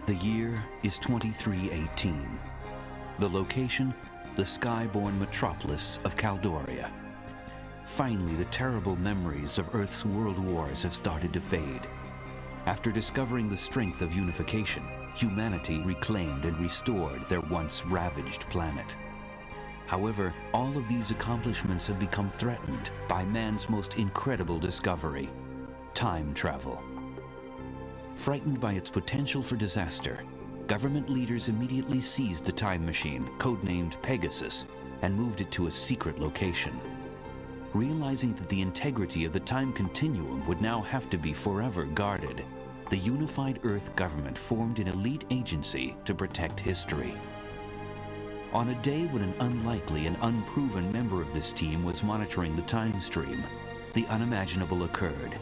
The year is 2318. The location, the skyborn metropolis of Caldoria. Finally, the terrible memories of Earth's world wars have started to fade. After discovering the strength of unification, humanity reclaimed and restored their once ravaged planet. However, all of these accomplishments have become threatened by man's most incredible discovery: time travel. Frightened by its potential for disaster, government leaders immediately seized the time machine, codenamed Pegasus, and moved it to a secret location. Realizing that the integrity of the time continuum would now have to be forever guarded, the unified Earth government formed an elite agency to protect history. On a day when an unlikely and unproven member of this team was monitoring the time stream, the unimaginable occurred.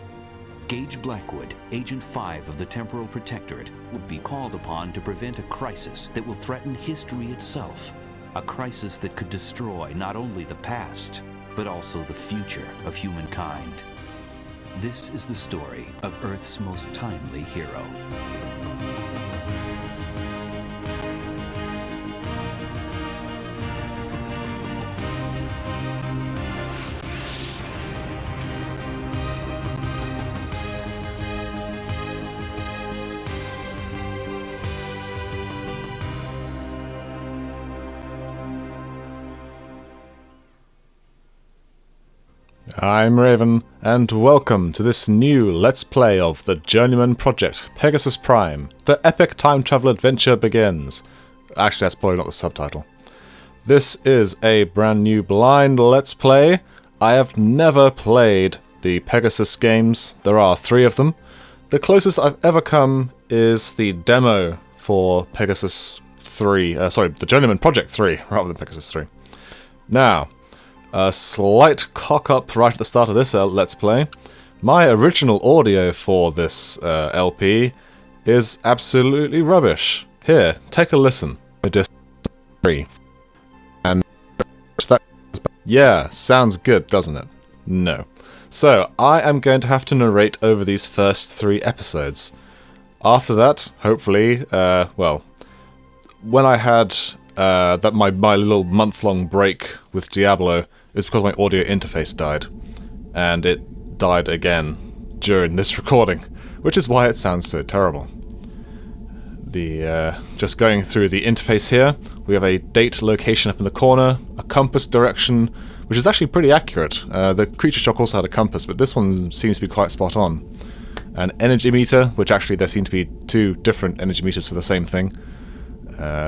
Gage Blackwood, Agent 5 of the Temporal Protectorate, would be called upon to prevent a crisis that will threaten history itself. A crisis that could destroy not only the past, but also the future of humankind. This is the story of Earth's most timely hero. I'm Raven, and welcome to this new Let's Play of the Journeyman project, Pegasus Prime. The epic time travel adventure begins. Actually, that's probably not the subtitle. This is a brand new blind Let's Play. I have never played the Pegasus games. There are 3 of them. The closest I've ever come is the demo for Pegasus 3. The Journeyman Project 3, rather than Pegasus 3. Now, a slight cock-up right at the start of this Let's Play. My original audio for this LP is absolutely rubbish. Here, take a listen. And yeah, sounds good, doesn't it? No. So, I am going to have to narrate over these first 3 episodes. After that, hopefully, when I had my little month-long break with Diablo, it's because my audio interface died, and it died again during this recording, which is why it sounds so terrible. Just going through the interface here, we have a date location up in the corner, a compass direction, which is actually pretty accurate. The Creature Shock also had a compass, but this one seems to be quite spot on. An energy meter, which actually there seem to be 2 different energy meters for the same thing,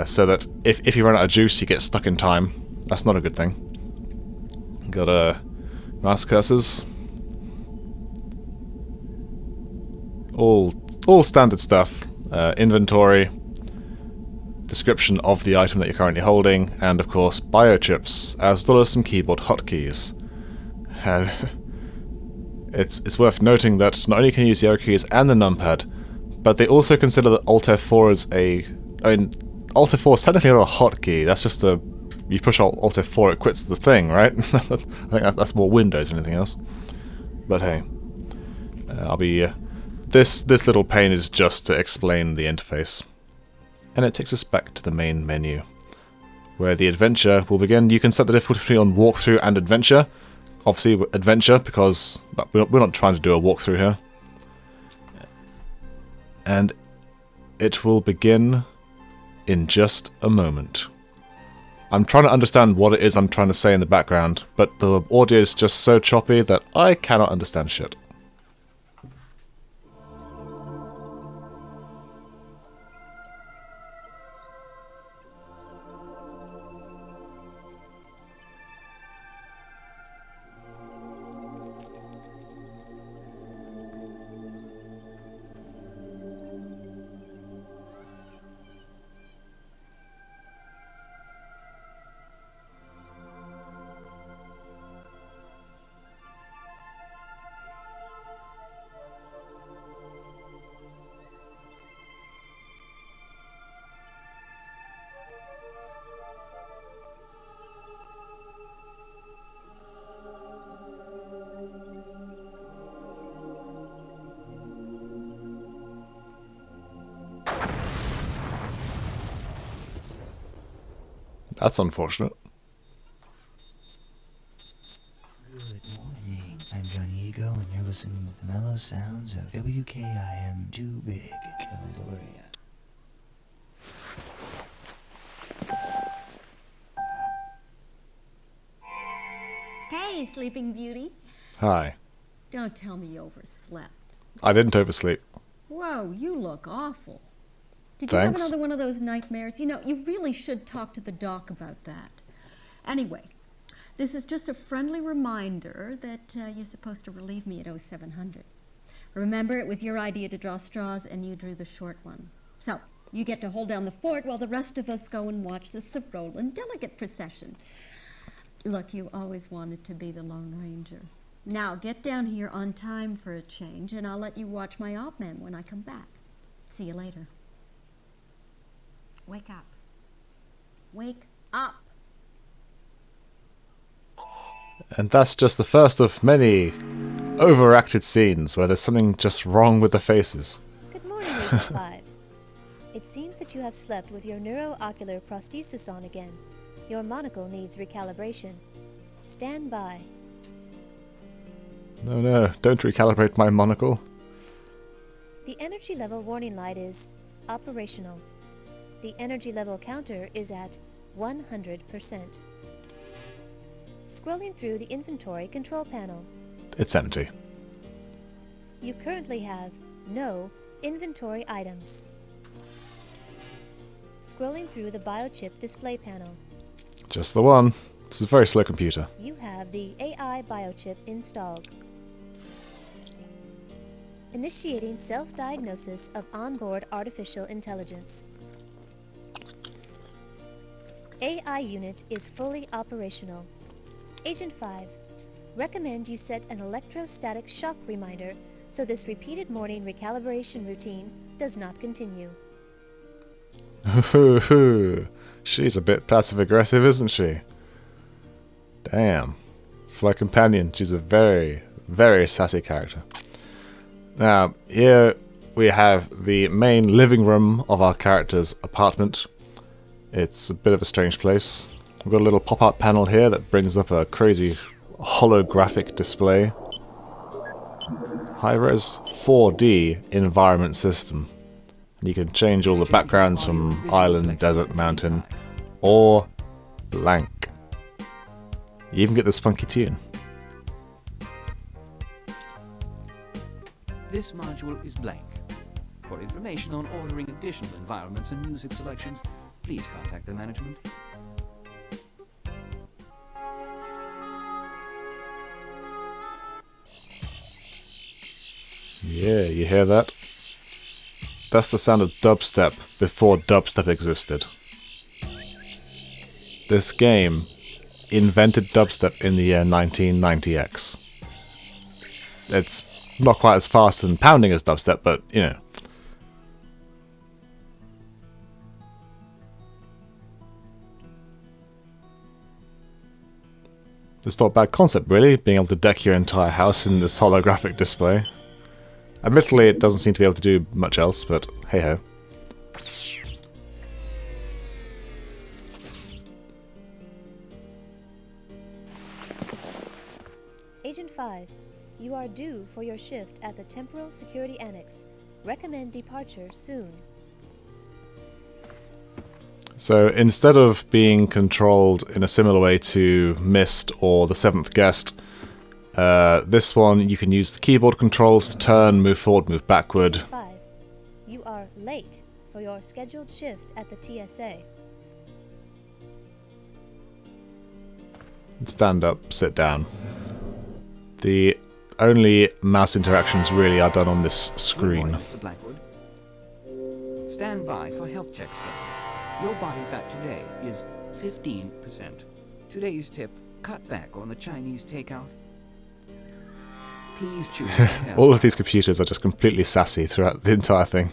so that if you run out of juice, you get stuck in time. That's not a good thing. Got mouse cursors. All standard stuff. Inventory, description of the item that you're currently holding, and of course biochips, as well as some keyboard hotkeys. It's worth noting that not only can you use the arrow keys and the numpad, but they also consider that Alt F4 as Alt F4 is technically not a hotkey. That's just you push Alt F4, it quits the thing, right? I think that's more Windows than anything else. But hey, this little pane is just to explain the interface, and it takes us back to the main menu, where the adventure will begin. You can set the difficulty on walkthrough and adventure. Obviously, adventure because we're not trying to do a walkthrough here, and it will begin in just a moment. I'm trying to understand what it is I'm trying to say in the background, but the audio is just so choppy that I cannot understand shit. That's unfortunate. Good morning. I'm Johnny Ego, and you're listening to the mellow sounds of WKIM Too Big, Caldoria. Hey, Sleeping Beauty. Hi. Don't tell me you overslept. I didn't oversleep. Whoa, you look awful. Did you Thanks. have another one of those nightmares? You know, you really should talk to the doc about that. Anyway, this is just a friendly reminder that you're supposed to relieve me at 0700. Remember, it was your idea to draw straws, and you drew the short one. So, you get to hold down the fort while the rest of us go and watch the Sorolan delegate procession. Look, you always wanted to be the Lone Ranger. Now, get down here on time for a change, and I'll let you watch my op man when I come back. See you later. Wake up. Wake up. And that's just the first of many overacted scenes where there's something just wrong with the faces. Good morning, Agent 5. It seems that you have slept with your neuroocular prosthesis on again. Your monocle needs recalibration. Stand by. No, don't recalibrate my monocle. The energy level warning light is operational. The energy level counter is at 100%. Scrolling through the inventory control panel. It's empty. You currently have no inventory items. Scrolling through the biochip display panel. Just the one. This is a very slow computer. You have the AI biochip installed. Initiating self-diagnosis of onboard artificial intelligence. AI unit is fully operational. Agent 5, recommend you set an electrostatic shock reminder so this repeated morning recalibration routine does not continue. She's a bit passive-aggressive, isn't she? Damn. For my companion, she's a very, very sassy character. Now, here we have the main living room of our character's apartment. It's a bit of a strange place. We've got a little pop-up panel here that brings up a crazy holographic display. High-res 4D environment system. You can change all the backgrounds from island, desert, mountain, or blank. You even get this funky tune. This module is blank. For information on ordering additional environments and music selections, please contact the management. Yeah, you hear that? That's the sound of dubstep before dubstep existed. This game invented dubstep in the year 1990X. It's not quite as fast and pounding as dubstep, but, you know. It's not a bad concept, really, being able to deck your entire house in this holographic display. Admittedly, it doesn't seem to be able to do much else, but hey-ho. Agent 5, you are due for your shift at the Temporal Security Annex. Recommend departure soon. So instead of being controlled in a similar way to Myst or the Seventh Guest, this one you can use the keyboard controls to turn, move forward, move backward. Agent 5, you are late for your scheduled shift at the TSA. Stand up, sit down. The only mouse interactions really are done on this screen. Good morning, Mr. Blackwood. Stand by for health check scan. Your body fat today is 15%. Today's tip, cut back on the Chinese takeout. Please choose a hairstyle. All of these computers are just completely sassy throughout the entire thing.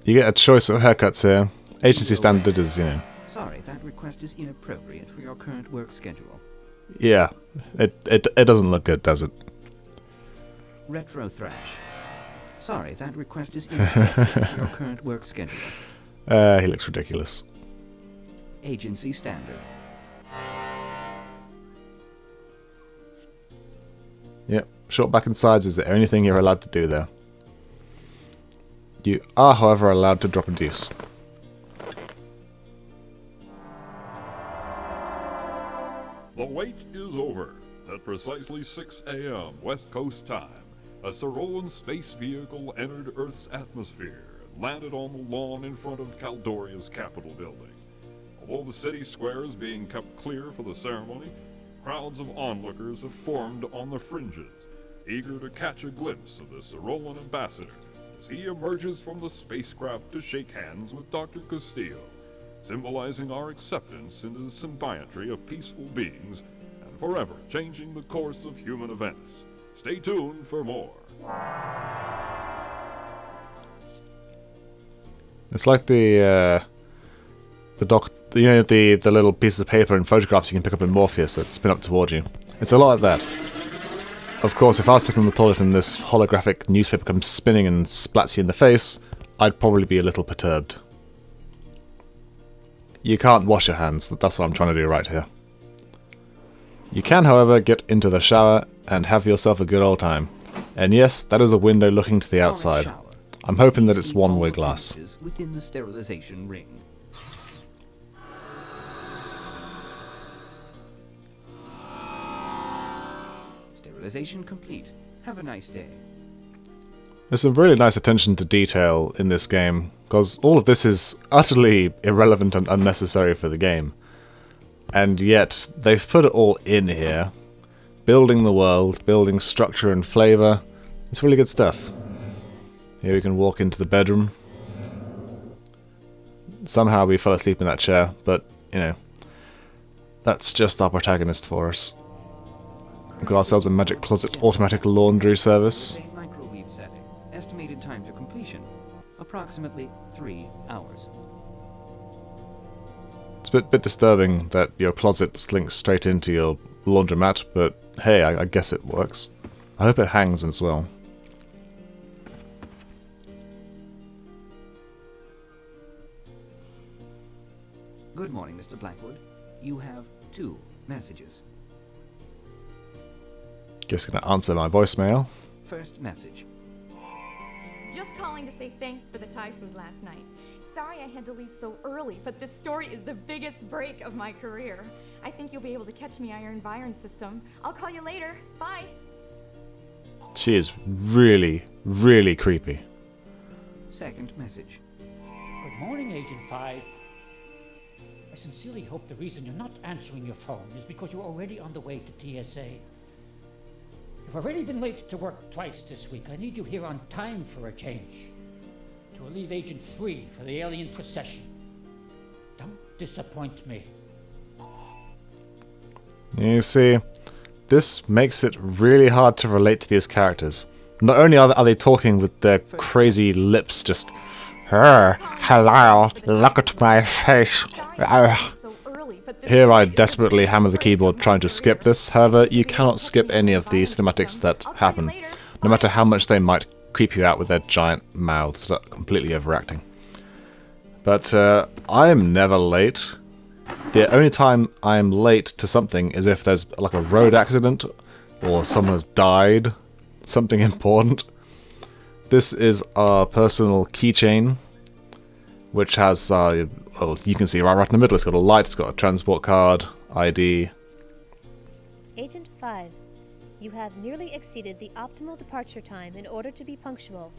You get a choice of haircuts here. Agency standard is, you know. Sorry, that request is inappropriate for your current work schedule. Yeah, it doesn't look good, does it? Retro thrash. Sorry, that request is incorrect with your current work schedule. He looks ridiculous. Agency standard. Yep, short back and sides is the only thing you're allowed to do there. You are, however, allowed to drop a deuce. The wait is over. At precisely 6 a.m. West Coast time, a Cerolan space vehicle entered Earth's atmosphere and landed on the lawn in front of Caldoria's Capitol building. Although the city square is being kept clear for the ceremony, crowds of onlookers have formed on the fringes, eager to catch a glimpse of the Cerolan ambassador as he emerges from the spacecraft to shake hands with Dr. Castillo, symbolizing our acceptance into the symbiontry of peaceful beings and forever changing the course of human events. Stay tuned for more. It's like the little pieces of paper and photographs you can pick up in Morpheus that spin up toward you. It's a lot like that. Of course, if I was sitting in the toilet and this holographic newspaper comes spinning and splats you in the face, I'd probably be a little perturbed. You can't wash your hands, that's what I'm trying to do right here. You can, however, get into the shower and have yourself a good old time. And yes, that is a window looking to the outside. I'm hoping that it's one-way glass. Within the sterilization ring. Sterilization complete. Have a nice day. There's some really nice attention to detail in this game, because all of this is utterly irrelevant and unnecessary for the game. And yet, they've put it all in here. Building the world, building structure and flavour. It's really good stuff. Here we can walk into the bedroom. Somehow we fell asleep in that chair, but, you know, that's just our protagonist for us. We've got ourselves a magic closet automatic laundry service. Microwave setting. Estimated time to completion. Approximately 3 hours. It's a bit disturbing that your closet links straight into your laundromat, but hey, I guess it works. I hope it hangs as well. Good morning, Mr. Blackwood. You have 2 messages. Just gonna answer my voicemail. First message. Just calling to say thanks for the Thai food last night. Sorry I had to leave so early, but this story is the biggest break of my career. I think you'll be able to catch me on your Environ system. I'll call you later. Bye. She is really, really creepy. Second message. Good morning, Agent 5. I sincerely hope the reason you're not answering your phone is because you're already on the way to TSA. You've already been late to work twice this week. I need you here on time for a change. To relieve Agent 3 for the alien procession. Don't disappoint me. You see, this makes it really hard to relate to these characters. Not only are they talking with their crazy lips just... Hello, look at my face. Here I desperately hammer the keyboard trying to skip this. However, you cannot skip any of the cinematics that happen, no matter how much they might creep you out with their giant mouths that are completely overacting. But I am never late. The only time I am late to something is if there's like a road accident or someone has died, something important. This is our personal keychain, which has, well, you can see right in the middle, it's got a light, it's got a transport card, ID. Agent 5, you have nearly exceeded the optimal departure time in order to be punctual.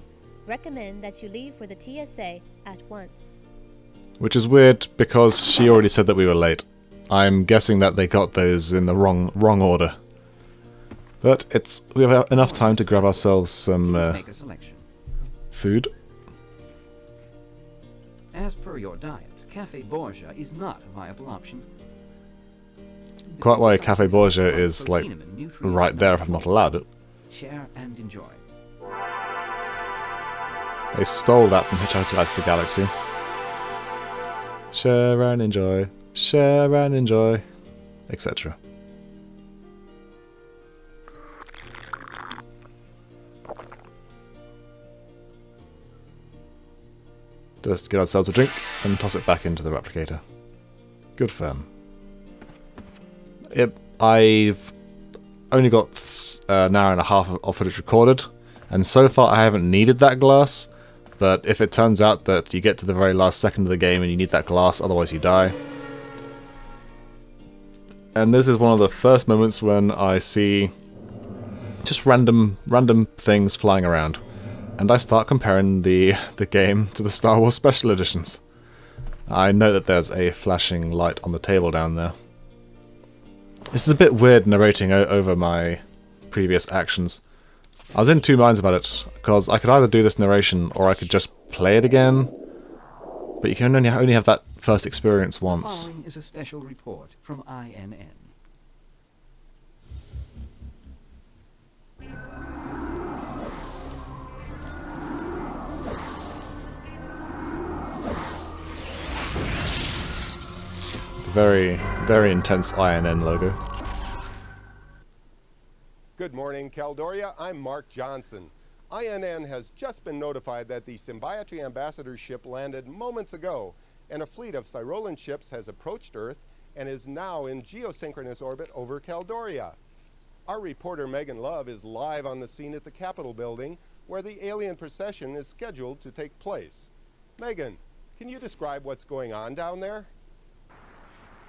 Recommend that you leave for the TSA at once. Which is weird, because she already said that we were late. I'm guessing that they got those in the wrong order. But we have enough time to grab ourselves some Make a selection. food. As per your diet, Cafe Borgia is not a viable option. Quite why Cafe Borgia is, like, right there if I'm not allowed it. Share and enjoy. They stole that from Hitchhiker's Guide to the Galaxy. Share and enjoy, etc. Just get ourselves a drink and toss it back into the replicator. Good firm. I've only got an hour and a half of footage recorded, and so far I haven't needed that glass, but if it turns out that you get to the very last second of the game and you need that glass, otherwise you die. And this is one of the first moments when I see just random things flying around. And I start comparing the game to the Star Wars Special Editions. I know that there's a flashing light on the table down there. This is a bit weird narrating over my previous actions. I was in two minds about it, because I could either do this narration or I could just play it again. But you can only have that first experience once. Following is a special report from INN. Very, very intense INN logo. Good morning, Caldoria. I'm Mark Johnson. INN has just been notified that the Symbiotry Ambassador ship landed moments ago, and a fleet of Cyrolan ships has approached Earth and is now in geosynchronous orbit over Caldoria. Our reporter Megan Love is live on the scene at the Capitol building, where the alien procession is scheduled to take place. Megan, can you describe what's going on down there?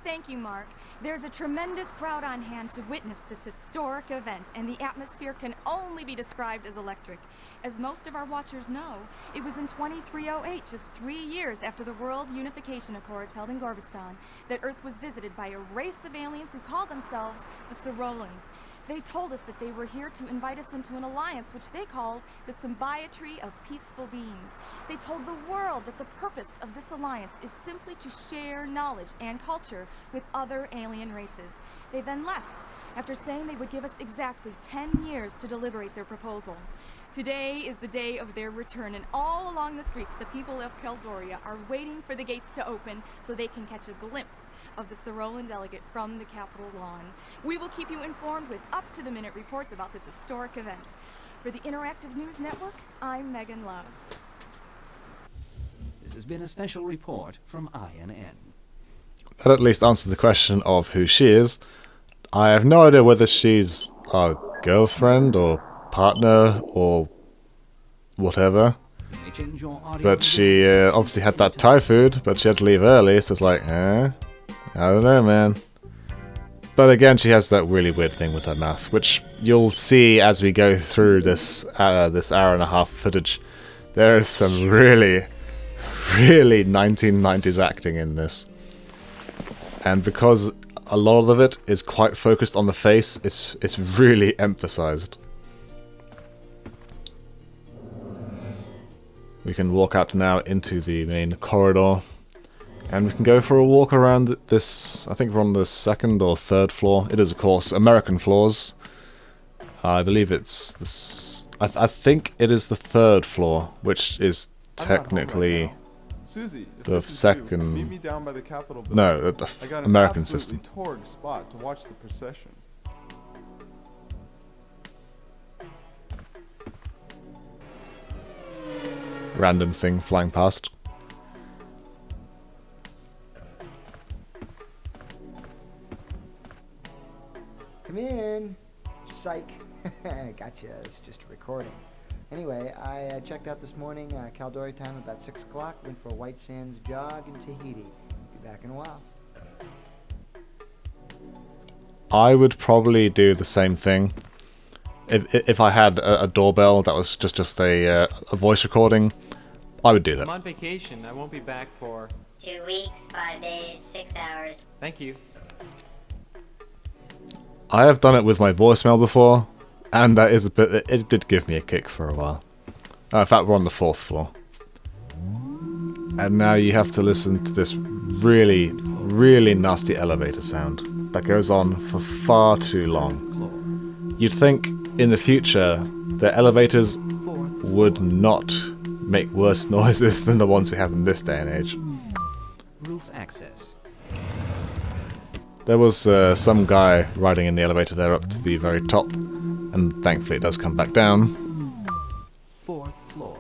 Thank you, Mark. There's a tremendous crowd on hand to witness this historic event, and the atmosphere can only be described as electric. As most of our watchers know, it was in 2308, just 3 years after the World Unification Accords held in Gorbistan, that Earth was visited by a race of aliens who called themselves the Cyrolans. They told us that they were here to invite us into an alliance which they called the Symbiotry of Peaceful Beings. They told the world that the purpose of this alliance is simply to share knowledge and culture with other alien races. They then left, after saying they would give us exactly 10 years to deliberate their proposal. Today is the day of their return, and all along the streets, the people of Caldoria are waiting for the gates to open so they can catch a glimpse of the Cyrolan delegate from the Capitol lawn. We will keep you informed with up-to-the-minute reports about this historic event. For the Interactive News Network, I'm Megan Love. This has been a special report from INN. That at least answers the question of who she is. I have no idea whether she's our girlfriend or partner or whatever. But she obviously had that Thai food, but she had to leave early, so it's like, I don't know, man. But again, she has that really weird thing with her mouth, which you'll see as we go through this this hour and a half footage. There is some really 1990s acting in this. And because a lot of it is quite focused on the face, it's really emphasized. We can walk out now into the main corridor, and we can go for a walk around this. I think we're on the second or third floor. It is, of course, American floors. I believe it's this. I think it is the third floor, which is technically the second. Meet me down by the Capitol building. No, I got an American absolutely system. torrid spot to watch the procession. Random thing flying past. Come in. Psych. Gotcha. It's just a recording. Anyway, I checked out this morning, Caldoria time about 6 o'clock. Went for a White Sands jog in Tahiti. Be back in a while. I would probably do the same thing. If I had a doorbell that was just a voice recording, I would do that. I'm on vacation. I won't be back for 2 weeks, 5 days, 6 hours. Thank you. I have done it with my voicemail before, and that is a bit. It did give me a kick for a while. In fact, we're on the 4th floor, and now you have to listen to this really, really nasty elevator sound that goes on for far too long. You'd think in the future the elevators would not make worse noises than the ones we have in this day and age. Roof access. There was some guy riding in the elevator there up to the very top, and thankfully it does come back down. 4th floor.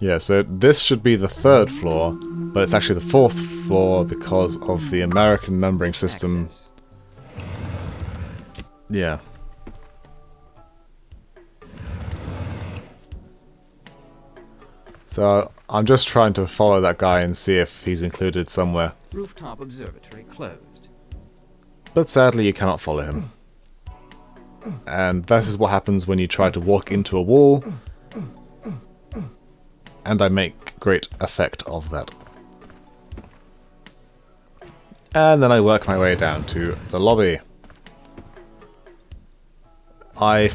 Yeah, so this should be the 3rd floor, but it's actually the 4th floor because of the American numbering system. Access. Yeah. So I'm just trying to follow that guy and see if he's included somewhere. Rooftop observatory closed. But sadly you cannot follow him. And this is what happens when you try to walk into a wall. And I make great effect of that. And then I work my way down to the lobby. I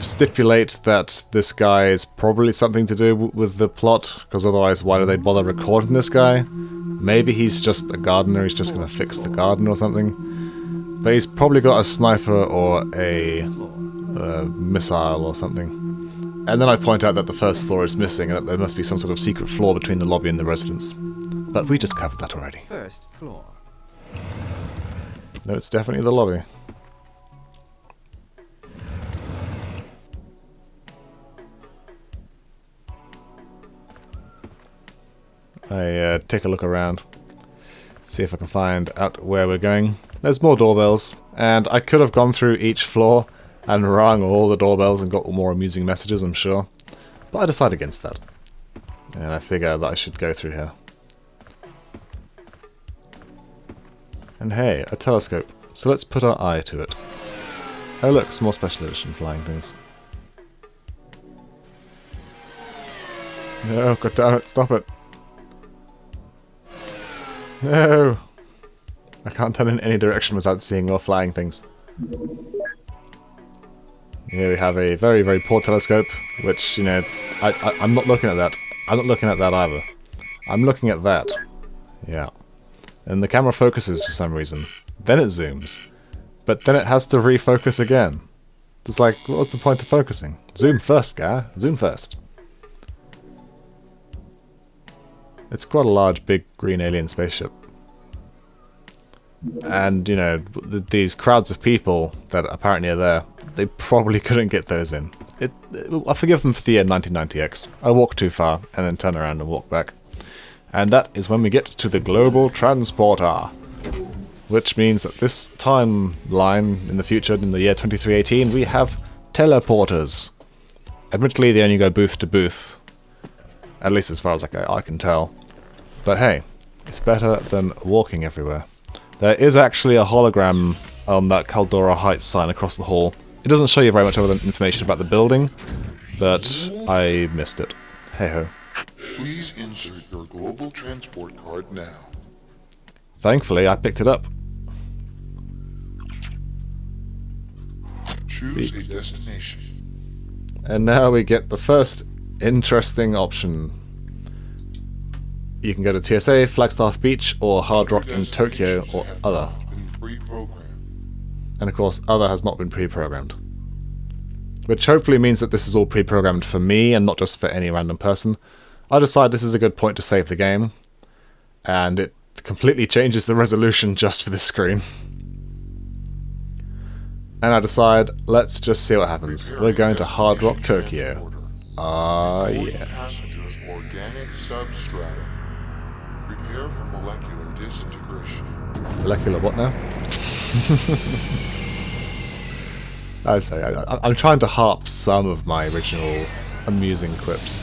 stipulate that this guy is probably something to do with the plot, because otherwise why do they bother recording this guy? Maybe he's just a gardener, he's just going to fix the garden or something. But he's probably got a sniper or a missile or something. And then I point out that the 1st floor is missing and that there must be some sort of secret floor between the lobby and the residence. But we just covered that already. 1st floor. No, it's definitely the lobby. I take a look around, see if I can find out where we're going. There's more doorbells, and I could have gone through each floor and rung all the doorbells and got more amusing messages, I'm sure. But I decided against that. And I figure that I should go through here. And hey, a telescope. So let's put our eye to it. Oh look, some more special edition flying things. No, god damn it, stop it. No! I can't turn in any direction without seeing more flying things. Here we have a very, very poor telescope, which, you know, I'm not looking at that. I'm not looking at that either. I'm looking at that. Yeah. And the camera focuses for some reason. Then it zooms. But then it has to refocus again. It's like, what's the point of focusing? Zoom first, guy. Zoom first. It's quite a large, big, green alien spaceship. And, you know, these crowds of people that apparently are there, they probably couldn't get those in. I forgive them for the 1990X. I walk too far, and then turn around and walk back. And that is when we get to the Global Transporter. Which means that this timeline in the future, in the year 2318, we have teleporters. Admittedly, they only go booth to booth. At least as far as I can tell. But hey, it's better than walking everywhere. There is actually a hologram on that Caldora Heights sign across the hall. It doesn't show you very much other information about the building, but I missed it. Hey-ho. Please insert your global transport card now. Thankfully, I picked it up. Choose a destination. And now we get the first interesting option. You can go to TSA, Flagstaff Beach, or Hard Rock in Tokyo, or other. And of course, other has not been pre-programmed. Which hopefully means that this is all pre-programmed for me, and not just for any random person. I decide this is a good point to save the game. And it completely changes the resolution just for this screen. And I decide, let's just see what happens. We're going to Hard Rock, Tokyo. Yeah. Passengers organic substratum. Prepare for molecular disintegration. Molecular what now? I'd say I'm trying to harp some of my original amusing quips.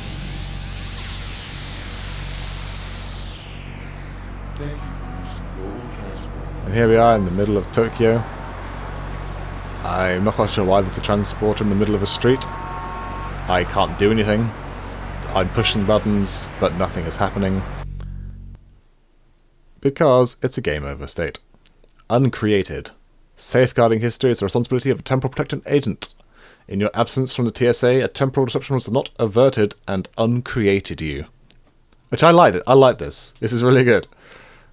And here we are in the middle of Tokyo. I'm not quite sure why there's a transporter in the middle of a street. I can't do anything. I'm pushing buttons, but nothing is happening. Because it's a game over state. Uncreated. Safeguarding history is the responsibility of a temporal protectant agent. In your absence from the TSA, a temporal disruption was not averted and uncreated you. Which I liked it. I like this. This is really good.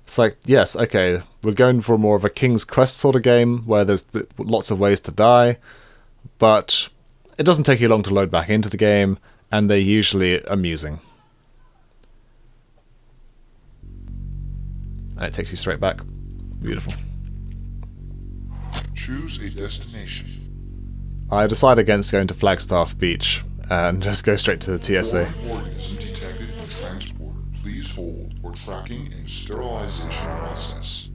It's like, yes, okay, we're going for more of a King's Quest sort of game, where there's lots of ways to die, but it doesn't take you long to load back into the game, and they're usually amusing. And it takes you straight back. Beautiful. Choose a destination. I decide against going to Flagstaff Beach, and just go straight to the TSA. Organism detected Please hold for tracking and sterilization process.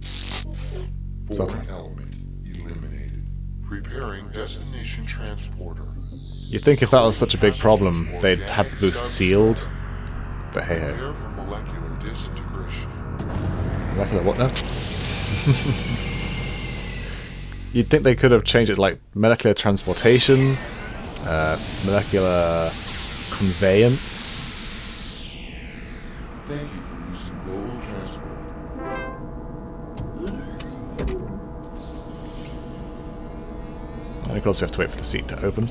Foreign element eliminated. Preparing destination transporter. You'd think if that was such a big problem, they'd have the booth sealed. But hey hey. Prepare for molecular disintegration. Molecular what now? You'd think they could have changed it like molecular transportation, molecular conveyance. Thank you for using global transport. And of course we have to wait for the seat to open.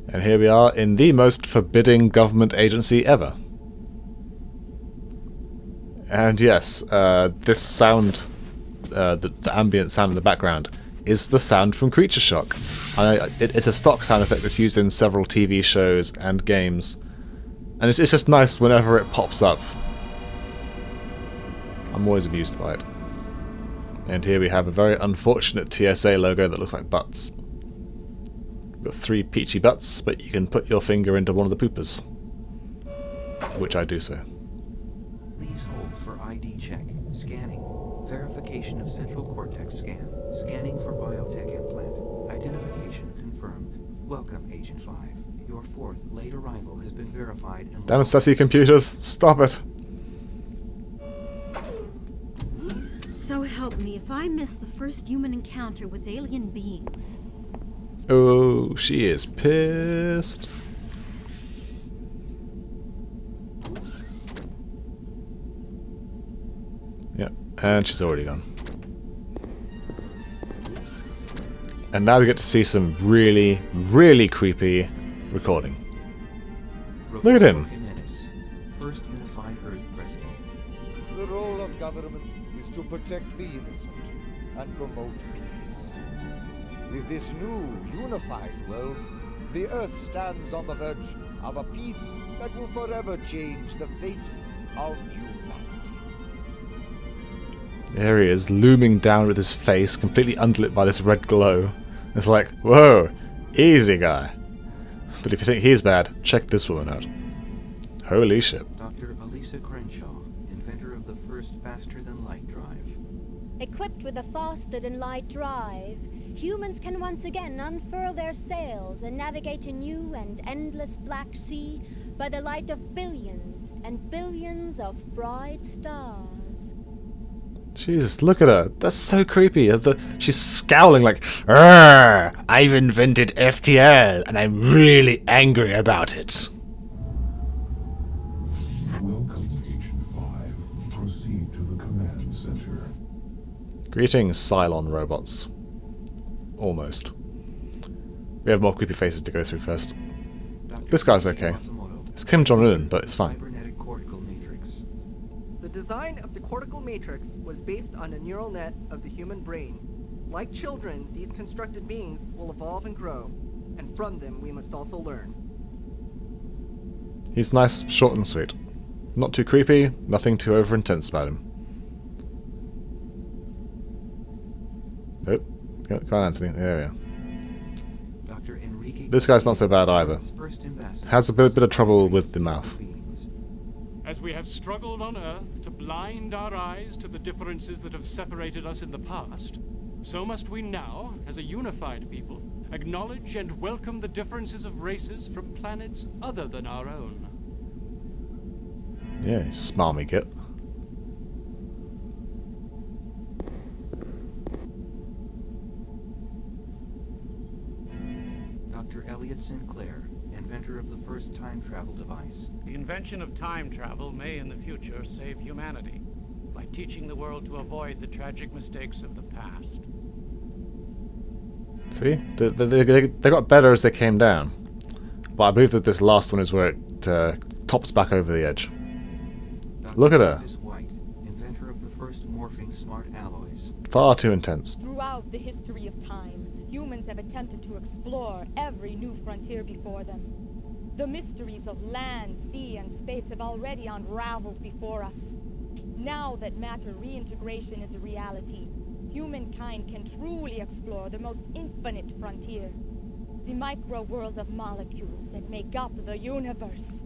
And here we are in the most forbidding government agency ever. And yes, this sound, the ambient sound in the background, is the sound from Creature Shock. It's a stock sound effect that's used in several TV shows and games. And it's just nice whenever it pops up. I'm always amused by it. And here we have a very unfortunate TSA logo that looks like butts. We've got 3 peachy butts, but you can put your finger into one of the poopers. Which I do so. Please hold for ID check. Scanning. Verification of central cortex scan. Scanning for biotech implant. Identification confirmed. Welcome, Agent 5. Your 4th late arrival has been verified and... Damn sassy computers, stop it! So help me if I miss the first human encounter with alien beings. Oh, she is pissed. Yep, and she's already gone. And now we get to see some really, really creepy recording. Look at him. First unified Earth president. The role of government is to protect the innocent and promote peace. With this new, unified world, the Earth stands on the verge of a peace that will forever change the face of humanity. There he is, looming down with his face, completely unlit by this red glow. It's like, whoa, easy guy. But if you think he's bad, check this woman out. Holy shit. Dr. Elisa Crenshaw, inventor of the first faster-than-light drive. Equipped with a faster-than-light drive, humans can once again unfurl their sails and navigate a new and endless black sea by the light of billions and billions of bright stars. Jesus, look at her. That's so creepy. She's scowling like, "Arr, I've invented FTL, and I'm really angry about it." Welcome, Agent 5. Proceed to the command center. Greetings, Cylon robots. Almost. We have more creepy faces to go through first. This guy's okay. It's Kim Jong-un, but it's fine. The design of the cortical matrix was based on a neural net of the human brain. Like children, these constructed beings will evolve and grow, and from them we must also learn. He's nice, short and sweet. Not too creepy, nothing too over-intense about him. Oh, come on, Anthony. There we are. This guy's not so bad either. Has a bit of trouble with the mouth. As we have struggled on Earth to blind our eyes to the differences that have separated us in the past, so must we now, as a unified people, acknowledge and welcome the differences of races from planets other than our own. Yeah, smarmy git. Dr. Elliot Sinclair, inventor of the first time travel device. The invention of time travel may in the future save humanity by teaching the world to avoid the tragic mistakes of the past. See? They got better as they came down. But I believe that this last one is where it tops back over the edge. Look at her. White, inventor of the first morphing smart alloys. Far too intense. Throughout the history of time, humans have attempted to explore every new frontier before them. The mysteries of land, sea, and space have already unraveled before us. Now that matter reintegration is a reality, humankind can truly explore the most infinite frontier. The micro-world of molecules that make up the universe.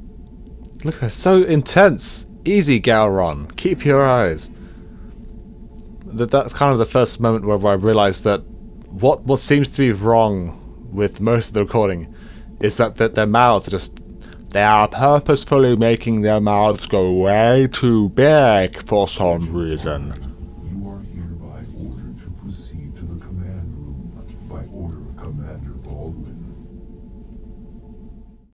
Look at her, so intense. Easy, Galron. Keep your eyes. That's kind of the first moment where I realised that what seems to be wrong with most of the recording is that their mouths are just... They are purposefully making their mouths go way too big for some reason.